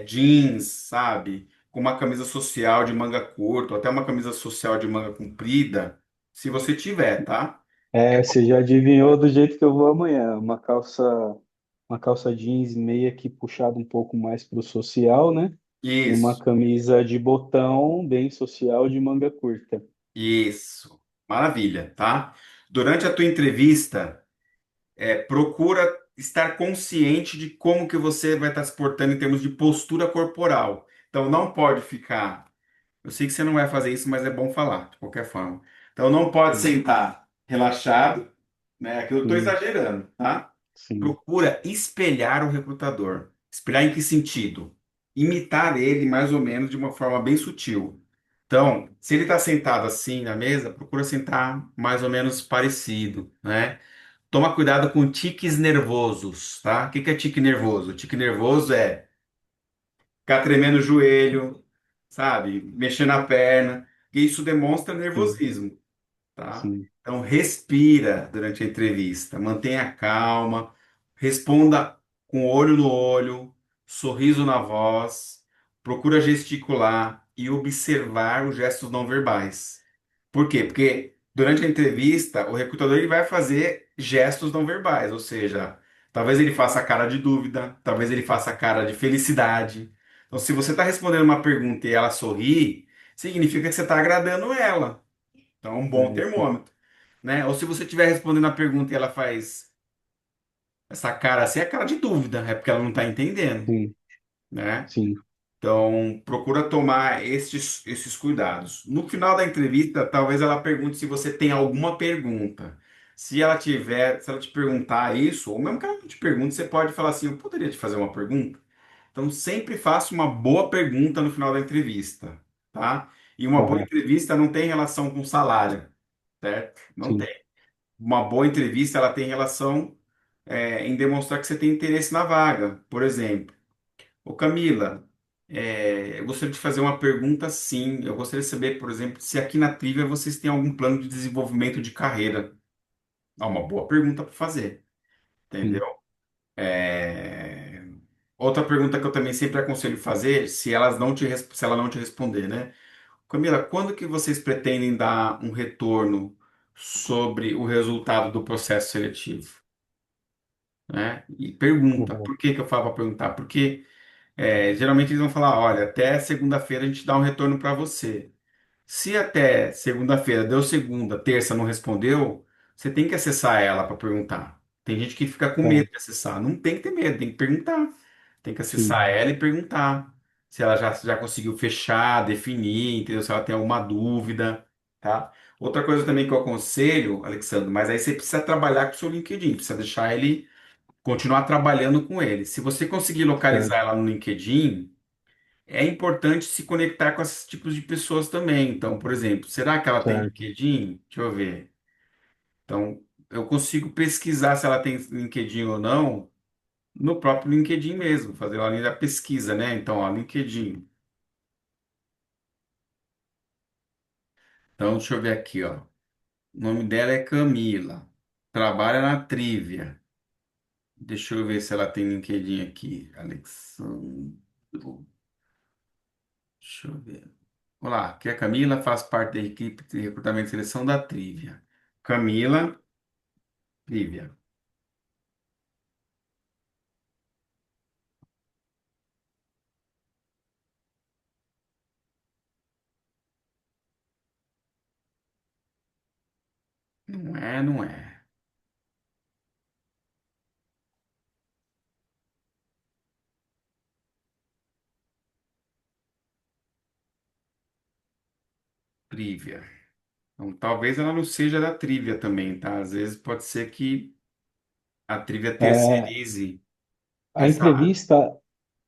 jeans, sabe? Com uma camisa social de manga curta, ou até uma camisa social de manga comprida, se você tiver, tá? É, você já adivinhou do jeito que eu vou amanhã. Uma calça jeans meia que puxada um pouco mais para o social, né? E uma Isso, camisa de botão bem social de manga curta. isso. Maravilha, tá? Durante a tua entrevista, procura estar consciente de como que você vai estar se portando em termos de postura corporal. Então, não pode ficar. Eu sei que você não vai fazer isso, mas é bom falar, de qualquer forma. Então, não pode Sim, sentar relaxado, né? Aqui eu estou sim, exagerando, tá? sim, Procura espelhar o recrutador. Espelhar em que sentido? Imitar ele mais ou menos de uma forma bem sutil. Então, se ele está sentado assim na mesa, procura sentar mais ou menos parecido, né? Toma cuidado com tiques nervosos, tá? O que que é tique nervoso? Tique nervoso é ficar tremendo o joelho, sabe? Mexer na perna, que isso demonstra sim. nervosismo. tá? sim, Então, respira durante a entrevista, mantenha calma, responda com olho no olho, sorriso na voz, procura gesticular e observar os gestos não verbais. Por quê? Porque durante a entrevista, o recrutador ele vai fazer gestos não verbais, ou seja, talvez ele faça a cara de dúvida, talvez ele faça a cara de felicidade. Então, se você está respondendo uma pergunta e ela sorri, significa que você está agradando ela. Então, é um bom certo. termômetro, né? Ou se você estiver respondendo a pergunta e ela faz essa cara assim, é cara de dúvida, é porque ela não está entendendo, Sim, né? sim, Então, procura tomar esses cuidados. No final da entrevista, talvez ela pergunte se você tem alguma pergunta. Se ela te perguntar isso, ou mesmo que ela não te pergunte, você pode falar assim: eu poderia te fazer uma pergunta? Então, sempre faça uma boa pergunta no final da entrevista, tá? E uma boa correto. entrevista não tem relação com salário, certo? Não Sim, tem. Uma boa entrevista, ela tem relação, em demonstrar que você tem interesse na vaga. Por exemplo, ô Camila, eu gostaria de fazer uma pergunta, sim. Eu gostaria de saber, por exemplo, se aqui na Trivia vocês têm algum plano de desenvolvimento de carreira. É uma boa pergunta para fazer, entendeu? sim, É, Outra pergunta que eu também sempre aconselho fazer, se ela não te responder, né? Camila, quando que vocês pretendem dar um retorno sobre o resultado do processo seletivo? Né? E pergunta. correto. Por que que eu falo para perguntar? Porque geralmente eles vão falar, olha, até segunda-feira a gente dá um retorno para você. Se até segunda-feira deu segunda, terça não respondeu, você tem que acessar ela para perguntar. Tem gente que fica com medo Tá, de acessar. Não tem que ter medo, tem que perguntar. Tem que sim, acessar ela e perguntar se ela já conseguiu fechar, definir, entendeu? Se ela tem alguma dúvida, tá? Outra coisa também que eu aconselho, Alexandre, mas aí você precisa trabalhar com o seu LinkedIn, precisa deixar ele continuar trabalhando com ele. Se você conseguir localizar certo, ela no LinkedIn, é importante se conectar com esses tipos de pessoas também. Então, por exemplo, será que ela tem certo. LinkedIn? Deixa eu ver. Então, eu consigo pesquisar se ela tem LinkedIn ou não no próprio LinkedIn mesmo, fazer uma linha da pesquisa, né? Então, ó, LinkedIn. Então, deixa eu ver aqui, ó. O nome dela é Camila. Trabalha na Trivia. Deixa eu ver se ela tem LinkedIn aqui. Alexandro. Deixa eu ver. Olá, aqui é a Camila, faz parte da equipe de recrutamento e seleção da Trivia. Camila, Trivia. Não é, não é. Trivia. Então, talvez ela não seja da Trivia também, tá? Às vezes pode ser que a Trivia É, terceirize a essa área. entrevista,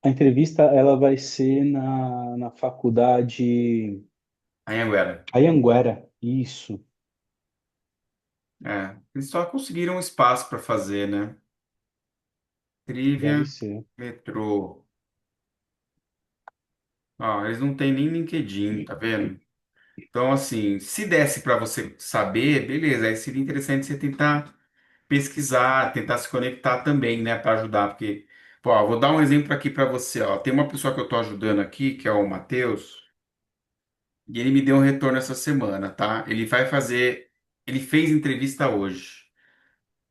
a entrevista ela vai ser na faculdade Anhanguera. Anhanguera. Isso, Eles só conseguiram um espaço para fazer, né? deve Trivia, ser. metrô. Ó, eles não têm nem LinkedIn, tá vendo? Então, assim, se desse para você saber, beleza, aí seria interessante você tentar pesquisar, tentar se conectar também, né, para ajudar, porque, pô, ó, vou dar um exemplo aqui para você, ó. Tem uma pessoa que eu estou ajudando aqui, que é o Matheus, e ele me deu um retorno essa semana, tá? Ele fez entrevista hoje.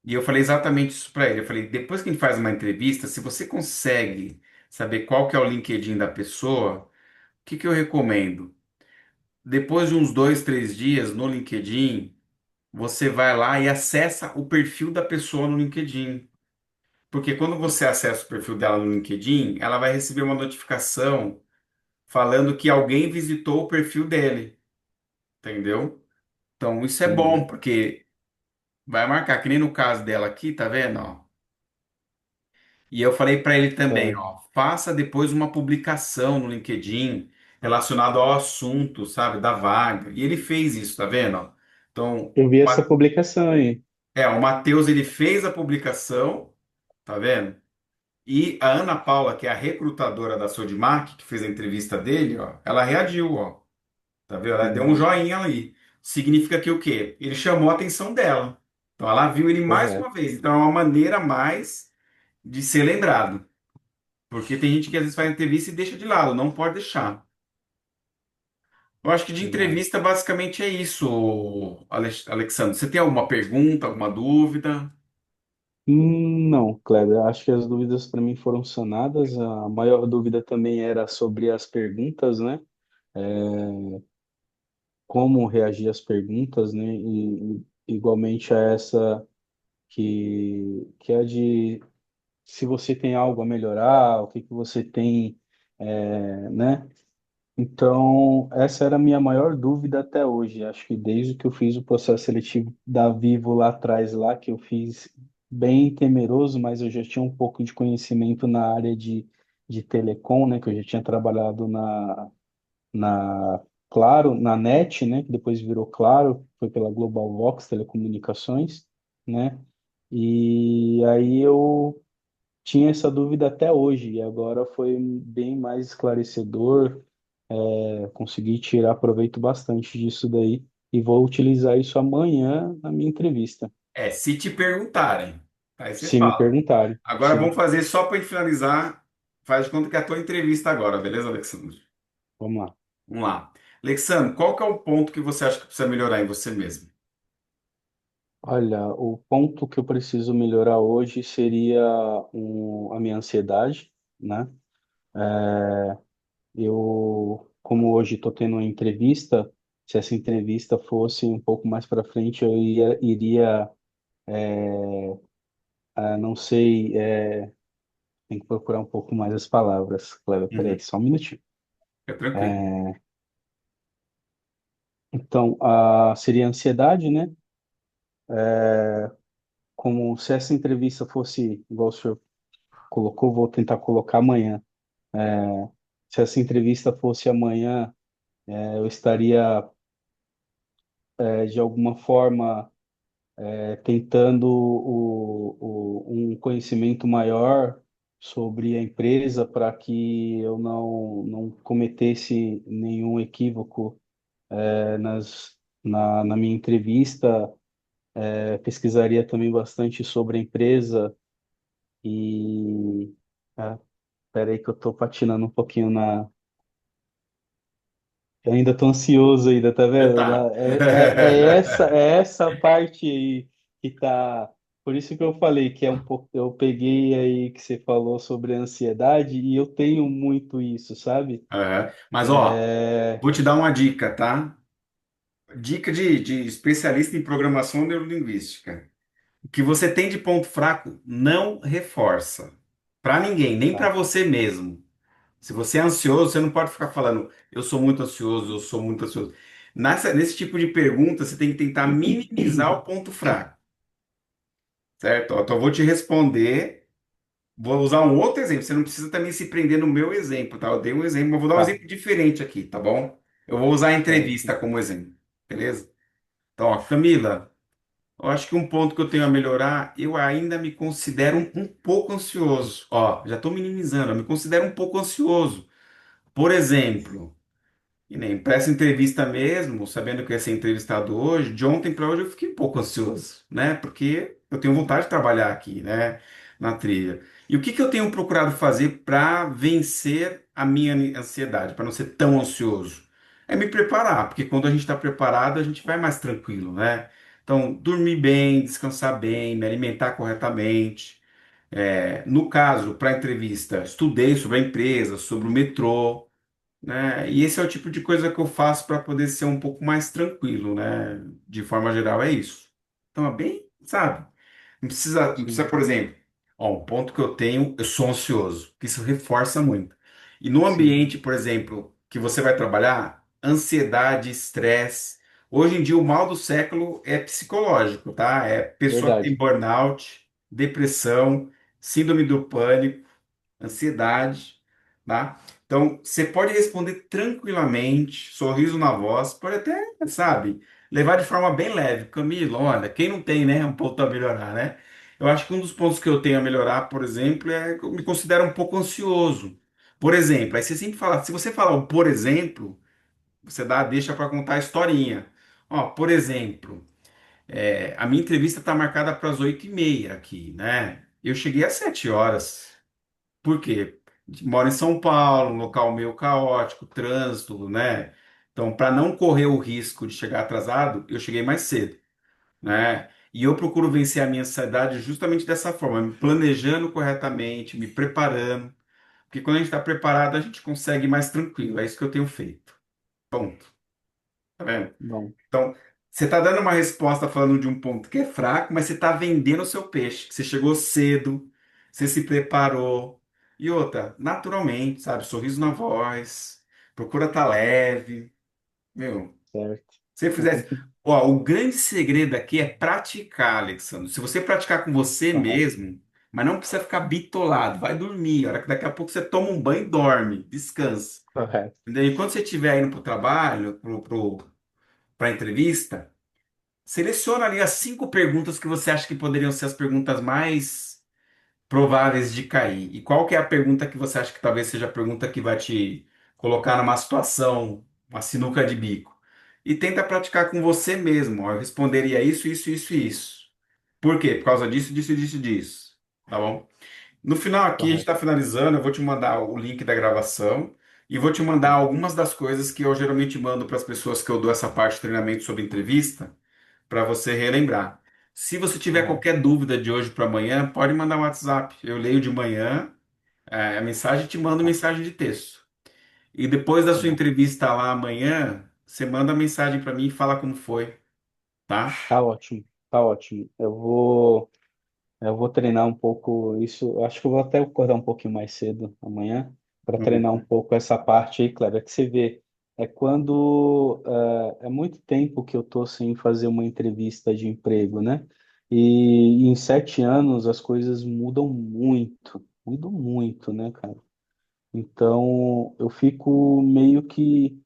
E eu falei exatamente isso para ele. Eu falei, depois que a gente faz uma entrevista, se você consegue saber qual que é o LinkedIn da pessoa, o que que eu recomendo? Depois de uns 2, 3 dias no LinkedIn, você vai lá e acessa o perfil da pessoa no LinkedIn. Porque quando você acessa o perfil dela no LinkedIn, ela vai receber uma notificação falando que alguém visitou o perfil dele, entendeu? Então isso é Entendi. bom, porque vai marcar, que nem no caso dela aqui, tá vendo, ó? E eu falei para ele também, Certo. ó, faça depois uma publicação no LinkedIn relacionado ao assunto, sabe, da vaga. E ele fez isso, tá vendo, ó? Então, Eu vi essa publicação aí. o Matheus, ele fez a publicação, tá vendo? E a Ana Paula, que é a recrutadora da Sodimac, que fez a entrevista dele, ó, ela reagiu, ó. Tá vendo? Ela deu um Hum, joinha aí. Ou significa que o quê? Ele chamou a atenção dela. Então ela viu ele mais uma correto. vez. Então é uma maneira a mais de ser lembrado. Porque tem gente que às vezes faz entrevista e deixa de lado, não pode deixar. Eu acho que de Verdade. entrevista basicamente é isso, Alexandre. Você tem alguma pergunta, alguma dúvida? Não, Kleber, acho que as dúvidas para mim foram sanadas. A maior dúvida também era sobre as perguntas, né? Como reagir às perguntas, né? E igualmente a essa que é de se você tem algo a melhorar, o que que você tem, né? Então, essa era a minha maior dúvida até hoje. Acho que desde que eu fiz o processo seletivo da Vivo lá atrás, lá que eu fiz bem temeroso, mas eu já tinha um pouco de conhecimento na área de telecom, né? Que eu já tinha trabalhado na Claro, na NET, né? Que depois virou Claro, foi pela Global Vox Telecomunicações, né? E aí eu tinha essa dúvida até hoje, e agora foi bem mais esclarecedor. Consegui tirar proveito bastante disso daí e vou utilizar isso amanhã na minha entrevista, É, se te perguntarem, aí você se me fala. perguntarem. Agora vamos Sim, fazer só para finalizar. Faz de conta que é a tua entrevista agora, beleza, Alexandre? vamos lá. Vamos lá. Alexandre, qual que é o ponto que você acha que precisa melhorar em você mesmo? Olha, o ponto que eu preciso melhorar hoje seria a minha ansiedade, né? Como hoje estou tendo uma entrevista, se essa entrevista fosse um pouco mais para frente, iria, não sei, tem que procurar um pouco mais as palavras. Cleber, peraí, Uhum. só um minutinho. Fica tranquilo. Então, seria a ansiedade, né? Como se essa entrevista fosse, igual o senhor colocou, vou tentar colocar amanhã. Se essa entrevista fosse amanhã, eu estaria, de alguma forma, tentando um conhecimento maior sobre a empresa para que eu não cometesse nenhum equívoco, na minha entrevista. Pesquisaria também bastante sobre a empresa e. Ah, peraí que eu tô patinando um pouquinho na. Eu ainda tô ansioso ainda, tá Você vendo? tá. É essa parte aí que tá. Por isso que eu falei que é um pouco. Eu peguei aí que você falou sobre a ansiedade e eu tenho muito isso, sabe? Aham. Mas, ó, É, vou te dar uma dica, tá? Dica de especialista em programação neurolinguística. O que você tem de ponto fraco, não reforça. Para ninguém, nem para tá. você mesmo. Se você é ansioso, você não pode ficar falando, eu sou muito ansioso, eu sou muito ansioso. Nesse tipo de pergunta, você tem que tentar minimizar o ponto fraco, certo? Ó, então, eu vou te responder, vou usar um outro exemplo. Você não precisa também se prender no meu exemplo, tá? Eu dei um exemplo, mas vou dar um Tá, exemplo diferente aqui, tá bom? Eu vou usar a certo. entrevista como exemplo, beleza? Então, ó, Camila, eu acho que um ponto que eu tenho a melhorar, eu ainda me considero um pouco ansioso. Ó, já estou minimizando, eu me considero um pouco ansioso. Por exemplo. E nem para essa entrevista mesmo, sabendo que eu ia ser entrevistado hoje, de ontem para hoje eu fiquei um pouco ansioso, né? Porque eu tenho vontade de trabalhar aqui, né? Na trilha. E o que que eu tenho procurado fazer para vencer a minha ansiedade, para não ser tão ansioso? É me preparar, porque quando a gente está preparado, a gente vai mais tranquilo, né? Então, dormir bem, descansar bem, me alimentar corretamente. No caso, para a entrevista, estudei sobre a empresa, sobre o metrô, né? E esse é o tipo de coisa que eu faço para poder ser um pouco mais tranquilo, né? De forma geral, é isso. Então, é bem, sabe? Não precisa, Sim, por exemplo, ó, um ponto que eu tenho, eu sou ansioso, que isso reforça muito. E no sim, ambiente, por exemplo, que você vai trabalhar, ansiedade, estresse. Hoje em dia, o mal do século é psicológico, tá? É pessoa que tem verdade. burnout, depressão, síndrome do pânico, ansiedade, tá? Então, você pode responder tranquilamente, sorriso na voz, pode até, sabe, levar de forma bem leve. Camilo, olha, quem não tem, né, um ponto a melhorar, né? Eu acho que um dos pontos que eu tenho a melhorar, por exemplo, é que eu me considero um pouco ansioso. Por exemplo, aí você sempre fala, se você falar o por exemplo, você deixa para contar a historinha. Ó, por exemplo, a minha entrevista está marcada para as 8h30 aqui, né? Eu cheguei às 7 horas. Por quê? Moro em São Paulo, um local meio caótico, trânsito, né? Então, para não correr o risco de chegar atrasado, eu cheguei mais cedo, né? E eu procuro vencer a minha ansiedade justamente dessa forma, me planejando corretamente, me preparando, porque quando a gente está preparado, a gente consegue ir mais tranquilo. É isso que eu tenho feito. Ponto. Tá vendo? Bom, Então, você está dando uma resposta falando de um ponto que é fraco, mas você está vendendo o seu peixe. Que Você chegou cedo, você se preparou. E outra, naturalmente, sabe? Sorriso na voz, procura estar leve. Meu, certo. se você fizesse. Ó, o grande segredo aqui é praticar, Alexandre. Se você praticar com você Correto, mesmo, mas não precisa ficar bitolado, vai dormir. A hora que daqui a pouco você toma um banho e dorme, descansa. correto, Entendeu? E quando você estiver indo para o trabalho, para a entrevista. Seleciona ali as 5 perguntas que você acha que poderiam ser as perguntas mais prováveis de cair. E qual que é a pergunta que você acha que talvez seja a pergunta que vai te colocar numa situação, uma sinuca de bico? E tenta praticar com você mesmo. Ó, eu responderia isso, isso, isso e isso. Por quê? Por causa disso, disso, disso, disso. Tá bom? No final aqui, a gente correto. está finalizando. Eu vou te mandar o link da gravação e vou te mandar algumas das coisas que eu geralmente mando para as pessoas que eu dou essa parte de treinamento sobre entrevista para você relembrar. Se você tiver Correto. qualquer dúvida de hoje para amanhã, pode mandar um WhatsApp. Eu leio de manhã, a mensagem e te mando Tá, mensagem de texto. E depois da tá sua bom. entrevista lá amanhã, você manda mensagem para mim e fala como foi, tá? Tá ótimo, tá ótimo. Eu vou treinar um pouco isso. Eu acho que eu vou até acordar um pouquinho mais cedo amanhã para treinar um Uhum. pouco essa parte aí, Cleber. É que você vê, é quando é muito tempo que eu tô sem fazer uma entrevista de emprego, né? E em 7 anos as coisas mudam muito, né, cara? Então eu fico meio que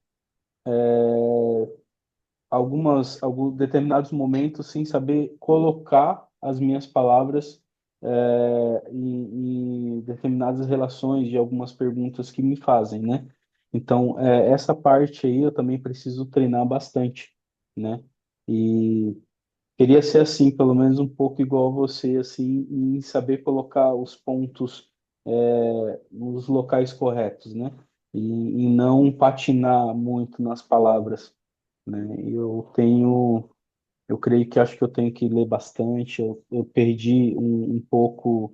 alguns determinados momentos sem saber colocar as minhas palavras em determinadas relações de algumas perguntas que me fazem, né? Então, essa parte aí eu também preciso treinar bastante, né? E queria ser assim, pelo menos um pouco igual a você, assim, em saber colocar os pontos nos locais corretos, né? E não patinar muito nas palavras, né? Eu creio que acho que eu tenho que ler bastante. Eu perdi um pouco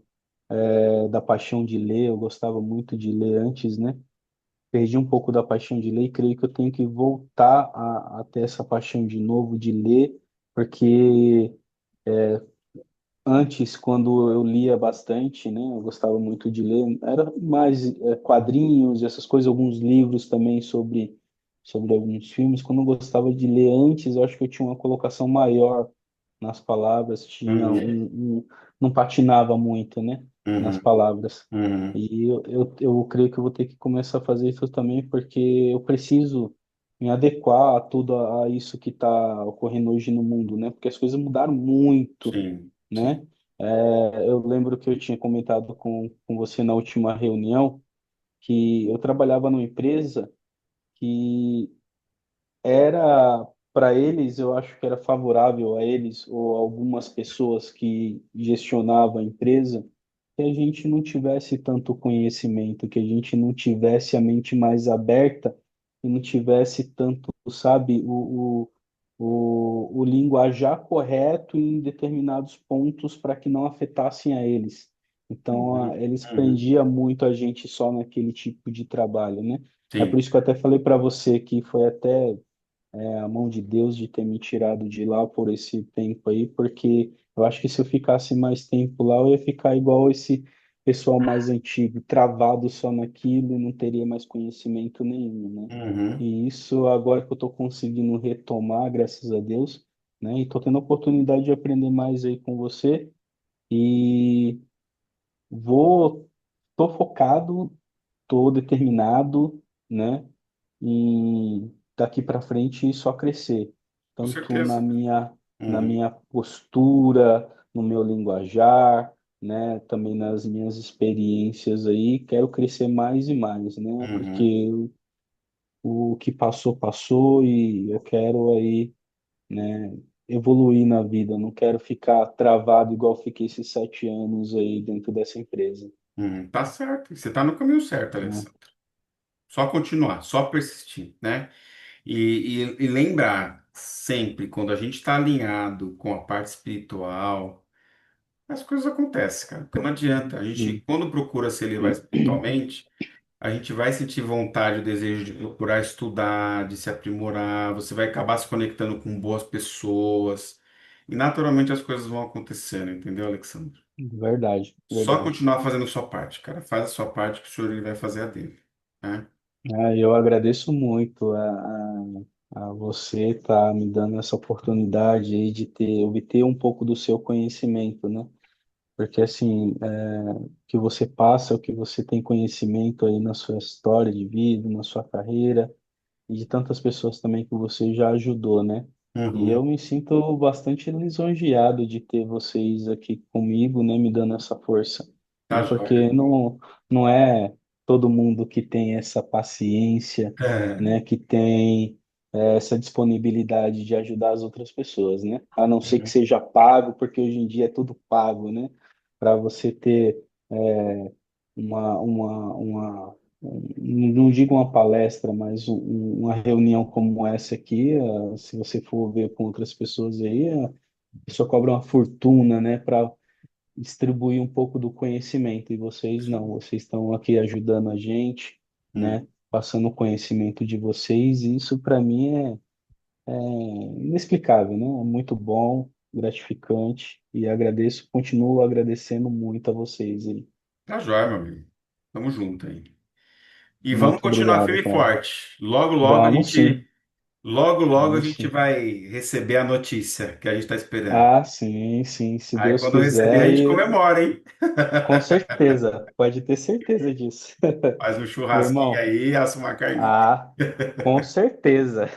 da paixão de ler. Eu gostava muito de ler antes, né? Perdi um pouco da paixão de ler e creio que eu tenho que voltar a ter essa paixão de novo de ler, porque antes, quando eu lia bastante, né, eu gostava muito de ler, era mais quadrinhos, essas coisas, alguns livros também sobre alguns filmes. Quando eu gostava de ler antes, eu acho que eu tinha uma colocação maior nas palavras, Uhum. não patinava muito, né, nas Uhum. palavras. Uhum. E eu creio que eu vou ter que começar a fazer isso também, porque eu preciso me adequar a tudo a isso que está ocorrendo hoje no mundo, né? Porque as coisas mudaram muito, Sim, sim. né? Eu lembro que eu tinha comentado com você na última reunião que eu trabalhava numa empresa que era, para eles, eu acho que era favorável a eles ou algumas pessoas que gestionavam a empresa, que a gente não tivesse tanto conhecimento, que a gente não tivesse a mente mais aberta e não tivesse tanto, sabe, o linguajar correto em determinados pontos para que não afetassem a eles. Então, Uhum. eles Uhum. prendiam muito a gente só naquele tipo de trabalho, né? É por Sim. isso que eu até falei para você que foi até a mão de Deus de ter me tirado de lá por esse tempo aí, porque eu acho que se eu ficasse mais tempo lá, eu ia ficar igual esse pessoal mais antigo, travado só naquilo e não teria mais conhecimento nenhum, né? Uhum. E isso agora que eu estou conseguindo retomar, graças a Deus, né? E estou tendo a oportunidade de aprender mais aí com você e vou, tô focado, tô determinado, né? E daqui para frente só crescer, Com tanto na certeza. minha na Uhum. minha postura, no meu linguajar, né, também nas minhas experiências aí, quero crescer mais e mais, né? Uhum. Porque o que passou passou e eu quero aí né, evoluir na vida, não quero ficar travado igual fiquei esses 7 anos aí dentro dessa empresa, Tá certo. Você está no caminho certo, né? Alessandro. Só continuar, só persistir, né? E lembrar sempre, quando a gente está alinhado com a parte espiritual, as coisas acontecem, cara. Porque não adianta. A gente, Sim. quando procura se elevar espiritualmente, a gente vai sentir vontade, o desejo de procurar estudar, de se aprimorar. Você vai acabar se conectando com boas pessoas. E naturalmente as coisas vão acontecendo, entendeu, Alexandre? Verdade, Só verdade. continuar fazendo a sua parte, cara. Faz a sua parte que o senhor ele vai fazer a dele, né? Ah, eu agradeço muito a você estar me dando essa oportunidade aí de obter um pouco do seu conhecimento, né? Porque assim, o que você passa, o que você tem conhecimento aí na sua história de vida, na sua carreira, e de tantas pessoas também que você já ajudou, né? E eu Uhum. me sinto bastante lisonjeado de ter vocês aqui comigo, né, me dando essa força, Tá né? joia. Porque não é todo mundo que tem essa paciência, É, né, que tem essa disponibilidade de ajudar as outras pessoas, né? A não ser que uhum. seja pago, porque hoje em dia é tudo pago, né? Para você ter não digo uma palestra, mas uma reunião como essa aqui, se você for ver com outras pessoas aí, a pessoa cobra uma fortuna, né, para distribuir um pouco do conhecimento, e vocês não, Sim. vocês estão aqui ajudando a gente, Hum. né, passando o conhecimento de vocês, e isso para mim é inexplicável, né, é muito bom, gratificante, e agradeço, continuo agradecendo muito a vocês aí. Tá joia, meu amigo. Tamo junto aí. E vamos Muito continuar obrigado, firme e cara. forte. Vamos sim, Logo a vamos gente sim. vai receber a notícia que a gente está esperando. Ah, sim, sim, se Aí Deus quando receber, a quiser, gente e comemora, hein? com certeza, pode ter certeza disso. Faz um Meu churrasquinho irmão, aí, assa uma carninha. ah, com certeza.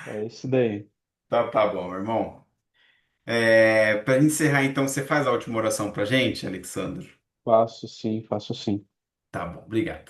É isso daí. Tá bom, meu irmão. Para encerrar, então, você faz a última oração pra gente, Alexandre? Faço sim, faço sim. Tá bom, obrigado.